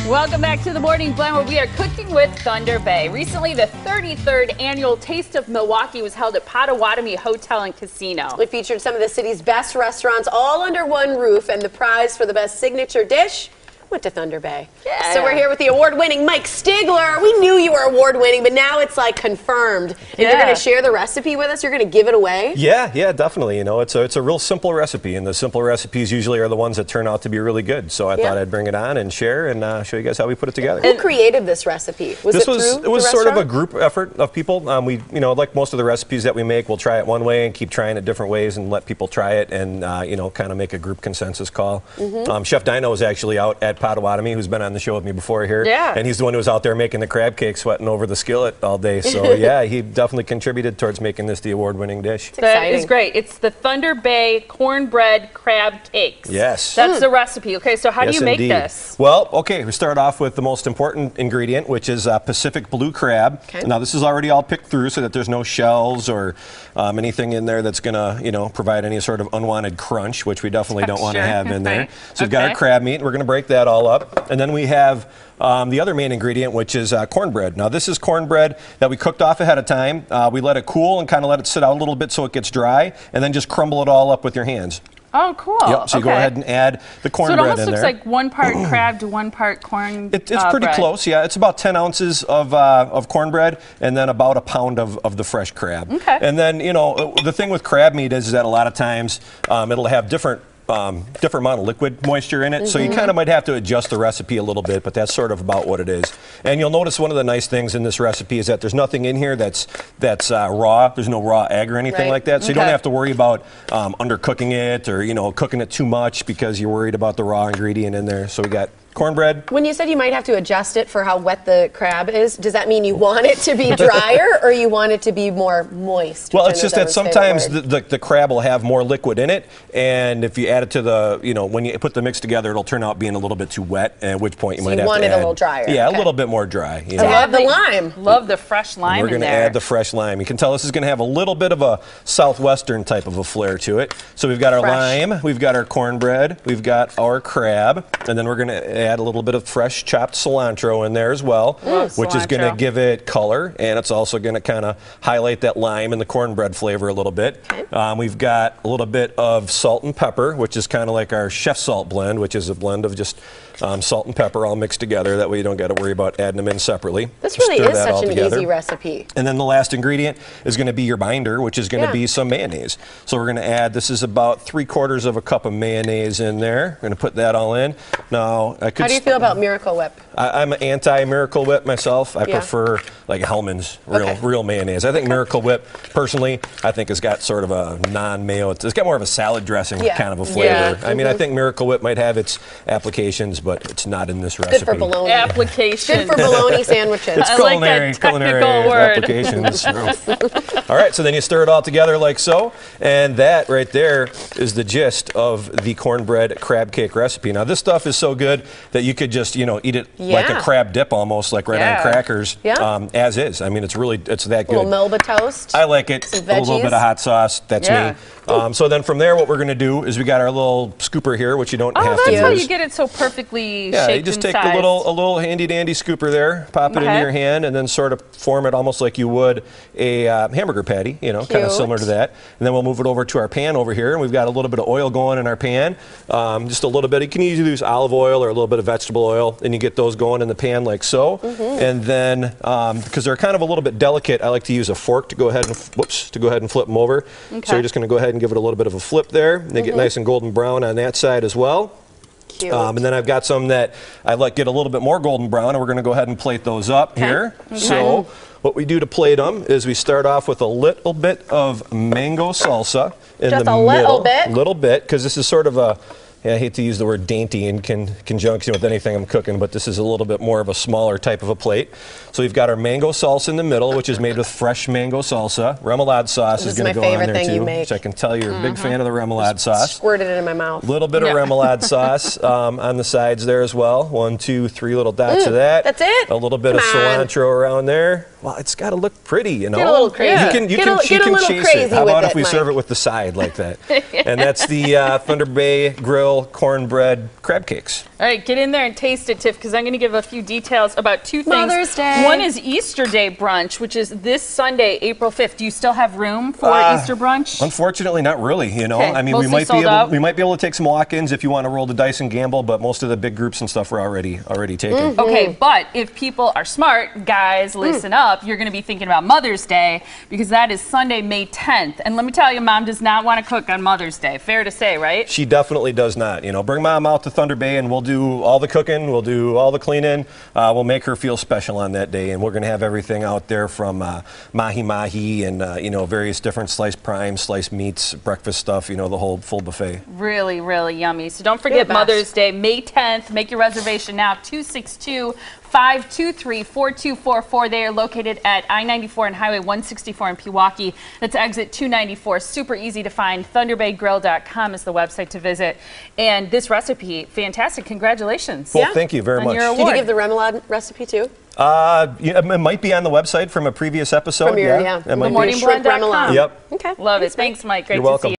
Welcome back to the Morning Blend, where we are cooking with Thunder Bay. Recently, the 33rd annual Taste of Milwaukee was held at Potawatomi Hotel and Casino. It featured some of the city's best restaurants all under one roof, and the prize for the best signature dish went to Thunder Bay. Yeah. So we're here with the award-winning Mike Stigler. We knew you were award-winning, but now it's like confirmed. And you're going to share the recipe with us? You're going to give it away? Yeah, definitely. You know, it's a real simple recipe, and the simple recipes usually are the ones that turn out to be really good. So I thought I'd bring it on and share and show you guys how we put it together. Who created this recipe? It was sort of a group effort of people. We, you know, like most of the recipes that we make, we'll try it one way and keep trying it different ways and let people try it and you know, kind of make a group consensus call. Chef Dino is actually out at Potawatomi, who's been on the show with me before here. Yeah. And he's the one who was out there making the crab cake, sweating over the skillet all day. So yeah, he definitely contributed towards making this the award-winning dish. That is great. It's the Thunder Bay Cornbread Crabcakes. Yes. That's the recipe. Okay, so how do you make this? Well, okay, we start off with the most important ingredient, which is Pacific blue crab. Okay. Now, this is already all picked through so that there's no shells or anything in there that's going to, you know, provide any sort of unwanted crunch, which we definitely don't want to have in there. So we've got our crab meat. We're going to break that all up. And then we have the other main ingredient, which is cornbread. Now, this is cornbread that we cooked off ahead of time. We let it cool and kind of let it sit out a little bit so it gets dry, and then just crumble it all up with your hands. Oh, cool. Yep, so you go ahead and add the cornbread in there. So it almost looks like 1 part crab to 1 part corn It's pretty close, yeah. It's about 10 ounces of cornbread and then about a pound of the fresh crab. Okay. And then, you know, the thing with crab meat is that a lot of times it'll have different amount of liquid moisture in it, so you kind of might have to adjust the recipe a little bit, but that's sort of about what it is. And you'll notice one of the nice things in this recipe is that there's nothing in here that's raw. There's no raw egg or anything like that, so you don't have to worry about undercooking it or, you know, cooking it too much because you're worried about the raw ingredient in there. So we got cornbread. When you said you might have to adjust it for how wet the crab is, does that mean you want it to be drier or you want it to be more moist? Well, it's just that sometimes the crab will have more liquid in it, and if you add it to the, you know, when you put the mix together, it'll turn out being a little bit too wet, at which point you might have to add. You want it a little drier. Yeah, a little bit more dry. You know? I love the lime. Love the fresh lime in there. We're going to add the fresh lime. You can tell this is going to have a little bit of a southwestern type of a flair to it. So we've got our lime, we've got our cornbread, we've got our crab, and then we're going to add a little bit of fresh chopped cilantro in there as well, which is going to give it color, and it's also going to kind of highlight that lime and the cornbread flavor a little bit. We've got a little bit of salt and pepper, which is kind of like our chef salt blend, which is a blend of just salt and pepper all mixed together. That way you don't got to worry about adding them in separately. This really is such an easy recipe. And then the last ingredient is going to be your binder, which is going to be some mayonnaise. So we're going to add, this is about 3/4 cup of mayonnaise in there. We're going to put that all in. Now, how do you feel about Miracle Whip? I'm an anti-Miracle Whip myself. I prefer like Hellmann's real mayonnaise. I think Miracle Whip, personally, I think has got sort of a non-mayo. It's got more of a salad dressing kind of a flavor. I mean, I think Miracle Whip might have its applications, but it's not in this recipe. Good for bologna. Applications. Good for bologna sandwiches. It's culinary applications. All right, so then you stir it all together like so, and that right there is the gist of the cornbread crab cake recipe. Now, this stuff is so good that you could just, you know, eat it like a crab dip almost, like on crackers, as is. I mean, it's that good. A little Melba toast. I like it. Some a little bit of hot sauce. That's me. So then from there, what we're going to do is we got our little scooper here, which you don't have to use. Oh, that's how you get it so perfectly shaped. Yeah, you just take a little handy-dandy scooper there, pop it into your hand, and then sort of form it almost like you would a hamburger patty, you know, kind of similar to that. And then we'll move it over to our pan over here, and we've got a little bit of oil going in our pan, just a little bit. You can either use olive oil or a little bit of vegetable oil, and you get those going in the pan like so. And then, because they're kind of a little bit delicate, I like to use a fork to go ahead and flip them over. So you're just going to go ahead and give it a little bit of a flip there. And they get nice and golden brown on that side as well. And then I've got some that I like get a little bit more golden brown, and we're going to go ahead and plate those up here. So what we do to plate them is we start off with a little bit of mango salsa in the middle. Just a little bit, because this is sort of a, I hate to use the word dainty in conjunction with anything I'm cooking, but this is a little bit more of a smaller type of a plate. So we've got our mango salsa in the middle, which is made with fresh mango salsa. Remoulade sauce is going to go on there too, which I can tell you're a big fan of the remoulade sauce. Squirted it in my mouth. A little bit of remoulade sauce on the sides there as well. 1, 2, 3 little dots of that. That's it? A little bit of cilantro around there. Well, it's got to look pretty, you know. Get a little crazy. You can chase it. How about if we serve it with the side like that? And that's the Thunder Bay Grill cornbread crab cakes. All right, get in there and taste it, Tiff, because I'm going to give a few details about two things. Mother's Day. One is Easter Day brunch, which is this Sunday, April 5th. Do you still have room for Easter brunch? Unfortunately, not really. You know, Okay, I mean, we might be able to take some walk-ins if you want to roll the dice and gamble, but most of the big groups and stuff are already taken. Okay, but if people are smart, guys, listen up. You're going to be thinking about Mother's Day because that is Sunday, May 10th. And let me tell you, Mom does not want to cook on Mother's Day. Fair to say, right? She definitely does not. You know, bring Mom out to Thunder Bay and we'll do all the cooking, we'll do all the cleaning. We'll make her feel special on that day, and we're going to have everything out there from mahi-mahi and, you know, various different sliced primes, sliced meats, breakfast stuff, you know, the whole full buffet. Really, really yummy. So don't forget Mother's Day, May 10th. Make your reservation now, 262-523-4244. They are located at I-94 and Highway 164 in Pewaukee. That's exit 294. Super easy to find. ThunderBayGrill.com is the website to visit. And this recipe, fantastic. Congratulations. Well, thank you very much. Did you give the remoulade recipe too? Yeah, it might be on the website from a previous episode. From your, the morningblend.com. Remoulade. Yep. Okay. Love it. Thanks, Mike. Great You're to welcome. see you.